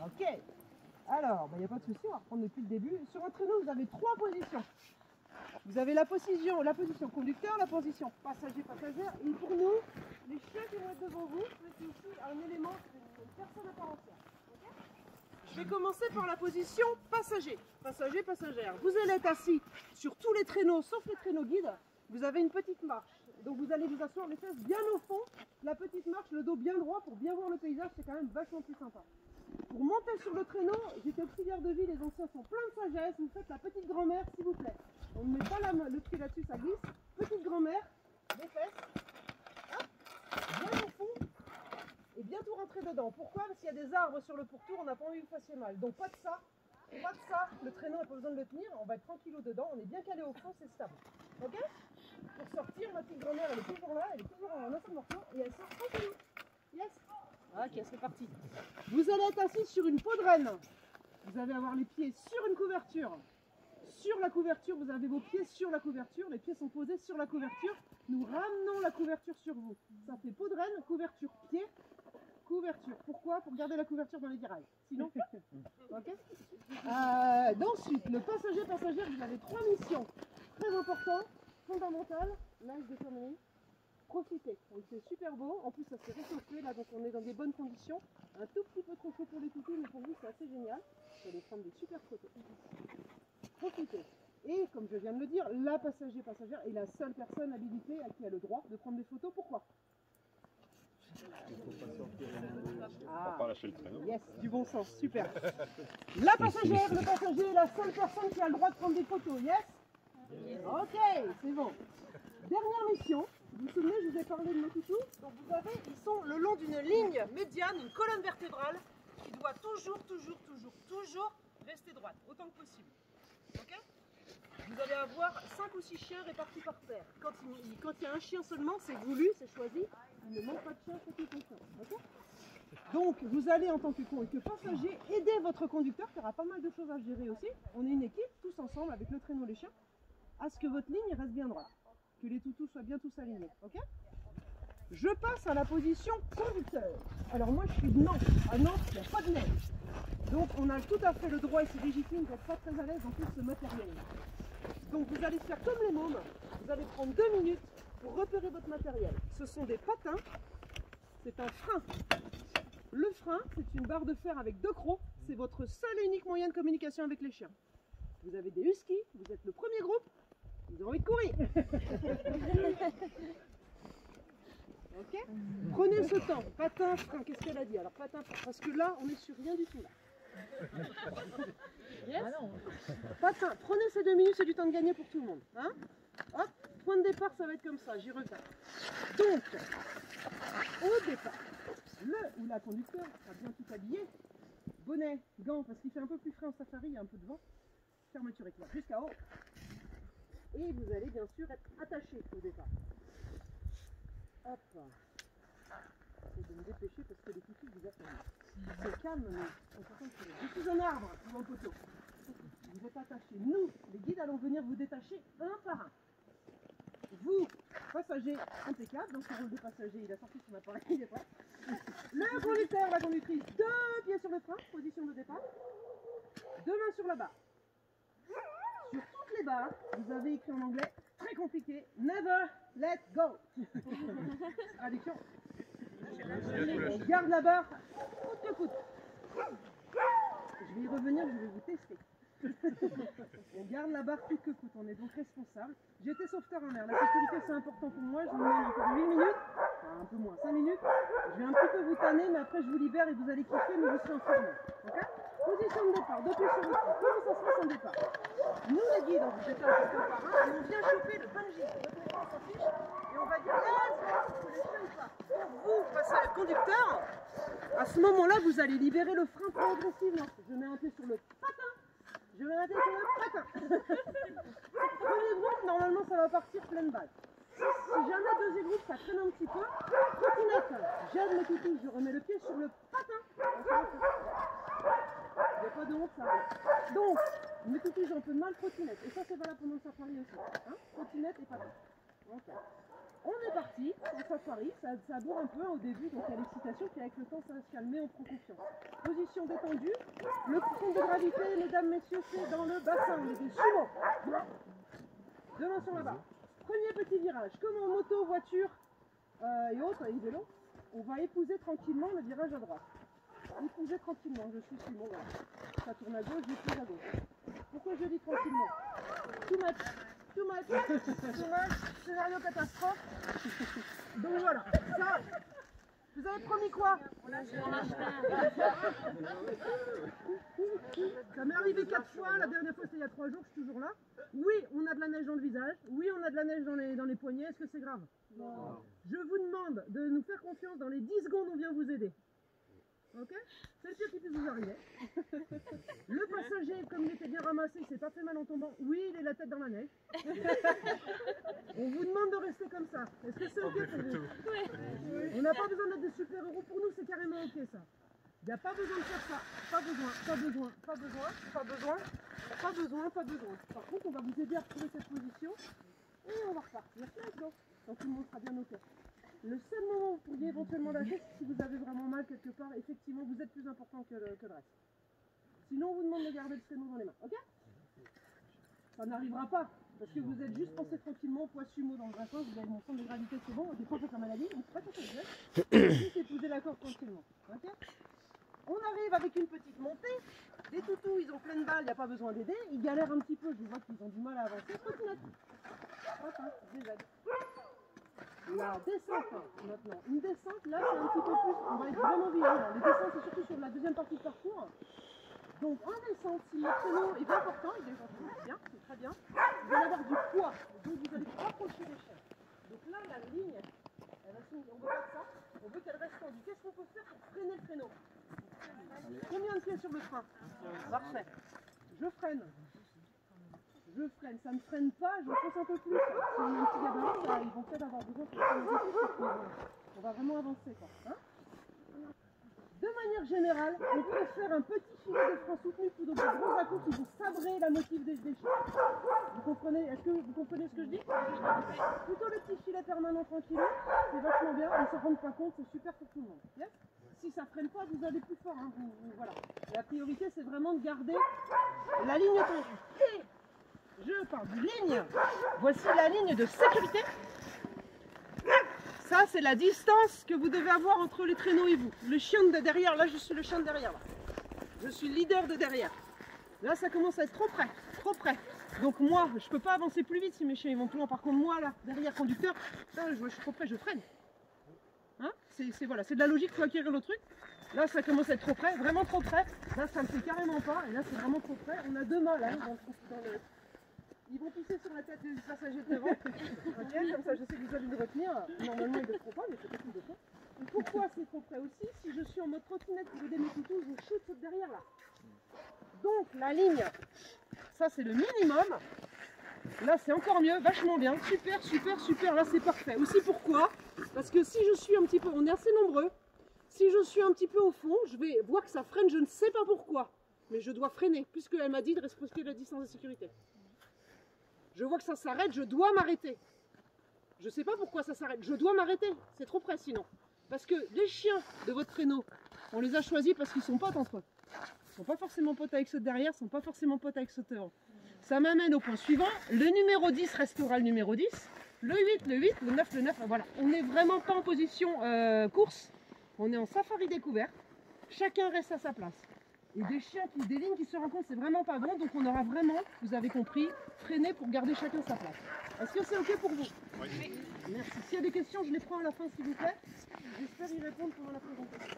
Ok. Alors, il n'y a pas de souci, on va reprendre depuis le début. Sur un traîneau, vous avez 3 positions. Vous avez la position conducteur, la position passager-passagère. Et pour nous, les chiens qui vont être devant vous, c'est aussi un élément d'une personne à part entière. Okay. Je vais commencer par la position passager, passager-passagère. Vous allez être assis sur tous les traîneaux, sauf les traîneaux guides. Vous avez une petite marche. Donc vous allez vous asseoir les fesses bien au fond. La petite marche, le dos bien droit pour bien voir le paysage, c'est quand même vachement plus sympa. Pour monter sur le traîneau, j'étais auxiliaire de vie, les anciens sont pleins de sagesse, vous faites la petite grand-mère s'il vous plaît. On ne met pas le pied là-dessus, ça glisse. Petite grand-mère, les fesses, hop, bien au fond, et bien tout rentrer dedans. Pourquoi? Parce qu'il y a des arbres sur le pourtour, on n'a pas envie que vous fassiez mal. Donc pas de ça, le traîneau n'a pas besoin de le tenir, on va être tranquillo dedans, on est bien calé au fond, c'est stable. Ok? Pour sortir, ma petite grand-mère, elle est toujours là, elle est toujours en un seul morceau, et elle sort tranquillo. Yes? Ok, c'est parti. Vous allez être assis sur une peau de renne. Vous allez avoir les pieds sur une couverture. Sur la couverture, vous avez vos pieds sur la couverture. Les pieds sont posés sur la couverture. Nous ramenons la couverture sur vous. Ça fait peau de renne, couverture, pied, couverture. Pourquoi? Pour garder la couverture dans les virages. Sinon, ok. Ensuite, le passager-passagère, vous avez 3 missions. Très important, fondamentales. Là, je détermine. Profitez, il fait super beau, en plus ça s'est réchauffé là, donc on est dans des bonnes conditions. Un tout petit peu trop chaud pour les toutous, mais pour vous c'est assez génial. Vous allez prendre des super photos. Profitez. Et comme je viens de le dire, la passager-passagère est la seule personne habilitée à qui a le droit de prendre des photos. Pourquoi? Pas lâcher le traîneau. Yes, du bon sens, super. La passagère, le passager est la seule personne qui a le droit de prendre des photos, yes? Ok, c'est bon. Dernière mission. Vous vous souvenez, je vous ai parlé de nos toutous. Donc vous avez, ils sont le long d'une ligne médiane, une colonne vertébrale qui doit toujours rester droite, autant que possible. Ok? Vous allez avoir 5 ou 6 chiens répartis par terre. Quand il y a un chien seulement, c'est voulu, c'est choisi. Il ne manque pas de chien, c'est tout confiant. Ok? Donc vous allez en tant que passager aider votre conducteur qui aura pas mal de choses à gérer aussi. On est une équipe, tous ensemble, avec le traîneau, les chiens, à ce que votre ligne reste bien droite. Que les toutous soient bien tous alignés, ok? Je passe à la position conducteur. Alors moi je suis de Nantes. À Nantes, il n'y a pas de neige. Donc on a tout à fait le droit et c'est légitime d'être pas très à l'aise dans tout ce matériel. Donc vous allez faire comme les mômes. Vous allez prendre 2 minutes pour repérer votre matériel. Ce sont des patins. C'est un frein. Le frein, c'est une barre de fer avec 2 crocs. C'est votre seul et unique moyen de communication avec les chiens. Vous avez des huskies. Vous êtes le premier groupe. Ils ont envie de courir. Ok. Prenez ce temps. Patin, frein, qu'est-ce qu'elle a dit? Alors patin, frein, parce que là, on est sur rien du tout là. Yes. Patin, prenez ces 2 minutes, c'est du temps de gagner pour tout le monde. Hein? Hop, point de départ, ça va être comme ça, j'y reviens. Donc, au départ, le ou la conducteur sera bien tout habillé. Bonnet, gants, parce qu'il fait un peu plus frais en safari, il y a un peu de vent. Fermeture éclair jusqu'à haut. Et vous allez bien sûr être attaché au départ. Hop. J'essaie de me dépêcher parce que les toutous vous attendent. C'est calme, mais on s'entend que je suis un arbre dans le poteau. Vous êtes attachés. Nous, les guides, allons venir vous détacher un par un. Vous, passager impeccable, dans ce rôle de passager, il a sorti son appareil, il est prêt. Le conducteur, la conductrice, 2 pieds sur le frein, position de départ. 2 mains sur la barre. Sur toutes les barres, vous avez écrit en anglais, très compliqué, never let go. Traduction. On garde la barre coûte que coûte. Je vais y revenir, je vais vous tester. On garde la barre coûte que coûte, on est donc responsable. J'étais sauveteur en mer, la sécurité c'est important pour moi, je vous demande encore 8 minutes, enfin un peu moins, 5 minutes. Je vais un petit peu vous tanner, mais après je vous libère et vous allez kiffer, mais vous serez informés. Okay? Position de départ, 2 pieds sur le frein. Comment ça se passe en départ? Nous les guides, on vous détache un par un et on vient choper le bungee. Votre écran s'affiche et on va dire yes, vous les faites ou pas. Pour vous, face à le conducteur, à ce moment-là, vous allez libérer le frein progressivement. Je mets un pied sur le patin. Je mets un pied sur le patin. Premier groupe, normalement ça va partir pleine balle. Si jamais deuxième groupe, ça traîne un petit peu, trottinette, j'aide le toutou, je remets le pied sur le patin. Il n'y a pas de honte, ça arrive. Donc, mes toutous, j'ai un peu de mal, trottinette. Et ça, c'est valable pendant le safari aussi. Hein, trottinette et patin. Ok. On est parti, en safari, ça bourre un peu au début, donc il y a l'excitation, puis avec le temps ça va se calmer, on prend confiance. Position détendue, le centre de gravité, mesdames, messieurs, c'est dans le bassin, on est des sumo. Deux mains sur la barre. Premier petit virage, comme en moto, voiture et autres, et vélo, on va épouser tranquillement le virage à droite. Épouser tranquillement, je suis sumo, voilà. Ça tourne à gauche, j'épouse à gauche. Pourquoi je dis tranquillement? Too much, scénario catastrophe. Donc voilà, ça, vous avez promis quoi? Ça m'est arrivé 4 fois, la dernière fois c'était il y a 3 jours, je suis toujours là. Oui, on a de la neige dans le visage, oui, on a de la neige dans les poignets, est-ce que c'est grave? Non. Je vous demande de nous faire confiance, dans les 10 secondes on vient vous aider. Ok? C'est le pire qui puisse vous arriver. Le passager, comme il était bien ramassé, il s'est pas fait mal en tombant. Oui, il est la tête dans la neige. On vous demande de rester comme ça. Est-ce que c'est ok pour vous? On n'a pas besoin d'être des super-héros. Pour nous, c'est carrément ok ça. Il n'y a pas besoin de faire ça. Pas besoin, pas besoin, pas besoin, pas besoin, pas besoin, pas besoin. Par contre, on va vous aider à retrouver cette position et on va repartir là-dedans. Donc tout le monde sera bien ok. Le seul moment où vous pourriez éventuellement lâcher, c'est si vous avez vraiment mal quelque part, effectivement, vous êtes plus important que le reste. Sinon, on vous demande de garder le traîneau dans les mains, ok? Ça n'arrivera pas, parce que vous êtes juste pensé tranquillement, poids sumo dans le bassin, vous avez mon centre de gravité, c'est bon, des fois c'est la maladie, on ne sait pas quand vous êtes, juste épouser la corde tranquillement, ok? On arrive avec une petite montée, les toutous, ils ont plein de balles, il n'y a pas besoin d'aider, ils galèrent un petit peu, je vois qu'ils ont du mal à avancer, trottinette. Hop, hein, je les aide. La descente maintenant, une descente là c'est un petit peu plus, on va être vraiment vigilant. Les descentes c'est surtout sur la deuxième partie de parcours. Donc en descente, si le traîneau est bien portant, il est bien, c'est très bien, vous allez avoir du poids, donc vous allez approcher les chaînes. Donc là la ligne, elle va se, on veut pas ça, on veut qu'elle reste tendue. Qu'est-ce qu'on peut faire pour freiner le traîneau? Combien de pieds sur le frein? Parfait. Je freine. Je freine, ça ne freine pas, je fonce un peu plus. Si on a un petit gabarit, ils vont peut-être avoir besoin de freiner un peu plus, on va vraiment avancer quoi. Hein? De manière générale, on peut faire un petit filet de frein soutenu ou donc de gros à-coups qui vont sabrer la motive des chiens. Vous comprenez? Est-ce que vous comprenez ce que je dis? Plutôt le petit filet permanent tranquille, c'est vachement bien, ils ne se rendent pas compte, c'est super pour tout le monde. Yes? Si ça ne freine pas, vous allez plus fort. Hein, voilà. La priorité, c'est vraiment de garder la ligne tendue. Et je parle de ligne. Voici la ligne de sécurité. Ça, c'est la distance que vous devez avoir entre les traîneaux et vous. Le chien de derrière, là, je suis le chien de derrière. Là. Je suis le leader de derrière. Là, ça commence à être trop près, trop près. Donc moi, je ne peux pas avancer plus vite si mes chiens ils vont plus loin. Par contre, moi, là, derrière, conducteur, là, je suis trop près, je freine. Hein, voilà, c'est de la logique, il faut acquérir le truc. Là, ça commence à être trop près, vraiment trop près. Là, ça ne le fait carrément pas. Et là, c'est vraiment trop près. On a deux mains, là, Ils vont pisser sur la tête du passager de devant. Okay, comme ça, je sais que vous allez le retenir. Normalement, ils ne le feront pas, mais c'est possible de faire. Et pourquoi c'est trop près aussi? Si je suis en mode trottinette pour aider mes toutous, je chute derrière là. Donc, la ligne, ça, c'est le minimum. Là, c'est encore mieux, vachement bien. Super, super, super. Là, c'est parfait. Aussi, pourquoi? Parce que si je suis un petit peu, on est assez nombreux. Si je suis un petit peu au fond, je vais voir que ça freine, je ne sais pas pourquoi. Mais je dois freiner, puisqu'elle m'a dit de respecter la distance de sécurité. Je vois que ça s'arrête, je dois m'arrêter. Je ne sais pas pourquoi ça s'arrête, je dois m'arrêter. C'est trop près sinon. Parce que les chiens de votre traîneau, on les a choisis parce qu'ils sont potes entre eux. Ils ne sont pas forcément potes avec ceux de derrière, ils ne sont pas forcément potes avec ceux de devant. Ça m'amène au point suivant. Le numéro 10 restera le numéro 10. Le 8, le 8, le 9, le 9. Voilà. On n'est vraiment pas en position course. On est en safari découvert. Chacun reste à sa place. Et des chiens des lignes qui se rencontrent, c'est vraiment pas bon. Donc on aura vraiment, vous avez compris, freiné pour garder chacun sa place. Est-ce que c'est ok pour vous? Oui. Merci. S'il y a des questions, je les prends à la fin s'il vous plaît. J'espère y répondre pendant la présentation.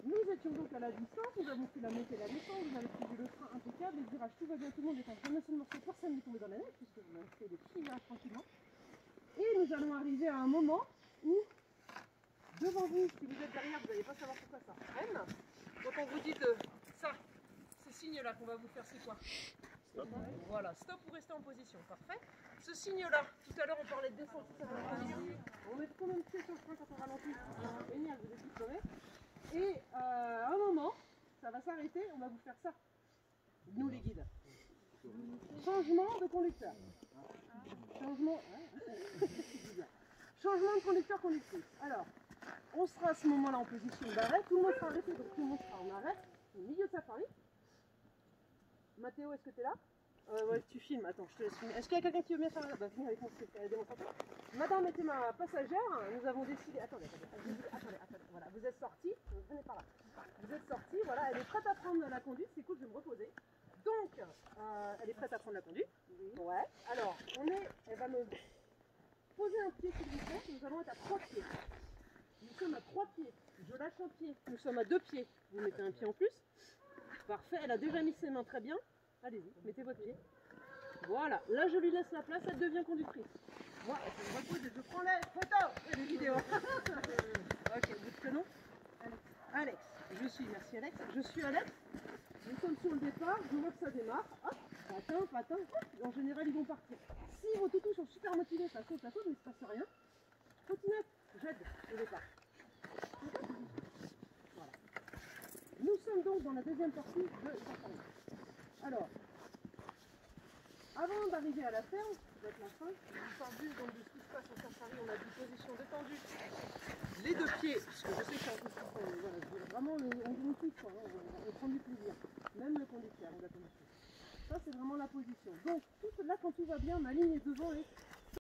Nous étions donc à la distance, nous avons fait la montée et la descente, vous avez suivi le train impeccable, les virages, tout va bien, tout le monde est en train de se morceau, personne n'est tombé dans la neige, puisque vous avez fait des petits virages tranquillement. Et nous allons arriver à un moment où, devant vous, si vous êtes derrière, vous n'allez pas savoir pourquoi ça freine. Quand on vous dit de ça, ces signes-là qu'on va vous faire, c'est quoi? Stop. Voilà, stop ou rester en position, parfait. Ce signe-là, tout à l'heure on parlait de descente, ça va en position. On met combien de pieds sur le frein quand on ralentit? Génial, vous êtes diplômés. Et à un moment, ça va s'arrêter, on va vous faire ça. Nous les guides. Changement de conducteur. Changement. Changement de conducteur-conductrice. Alors, on sera à ce moment-là en position d'arrêt. Tout le monde sera arrêté, donc tout le monde sera en arrêt. Au milieu de safari. Mathéo, est-ce que tu es là? Ouais, tu filmes. Attends, je te laisse filmer. Est-ce qu'il y a quelqu'un qui veut bien faire la... Bah, venez avec moi, c'est la démonstration. Madame était ma passagère. Nous avons décidé... Attendez. Voilà, vous êtes sortis. Venez par là. Vous êtes sortis, voilà. Elle est prête à prendre la conduite. C'est cool, je vais me reposer. Donc, elle est prête à prendre la conduite. Oui. Ouais. Alors, elle va me poser un pied, s'il vous plaît. Nous allons être à 3 pieds. Nous sommes à 3 pieds. Je lâche un pied. Nous sommes à 2 pieds. Vous mettez un pied en plus. Parfait. Elle a déjà mis ses mains très bien. Allez-y, mettez votre pied. Voilà. Là, je lui laisse la place. Elle devient conductrice. Moi, je me repose et je prends les photos et les vidéos. Ok, votre prénom? Alex. Merci Alex. Je suis Alex. Nous sommes sur le départ. Je vois que ça démarre. Hop, patin. Hop. En général, ils vont partir. Si vos toutous sont super motivés, ça saute, mais il ne se passe rien. Trottinette, j'aide au départ. Voilà. Nous sommes donc dans la deuxième partie de safari. Alors, avant d'arriver à la ferme, ça va être la fin, l'histoire vue donc de ce qui se passe au safari, on a dit position détendue, les 2 pieds, parce que je sais que c'est un peu souffrant, mais voilà, vraiment on kiffe, quoi, on prend du plaisir, même le conducteur, on a conducteur. Ça c'est vraiment la position. Donc là quand tout va bien, ma ligne est devant et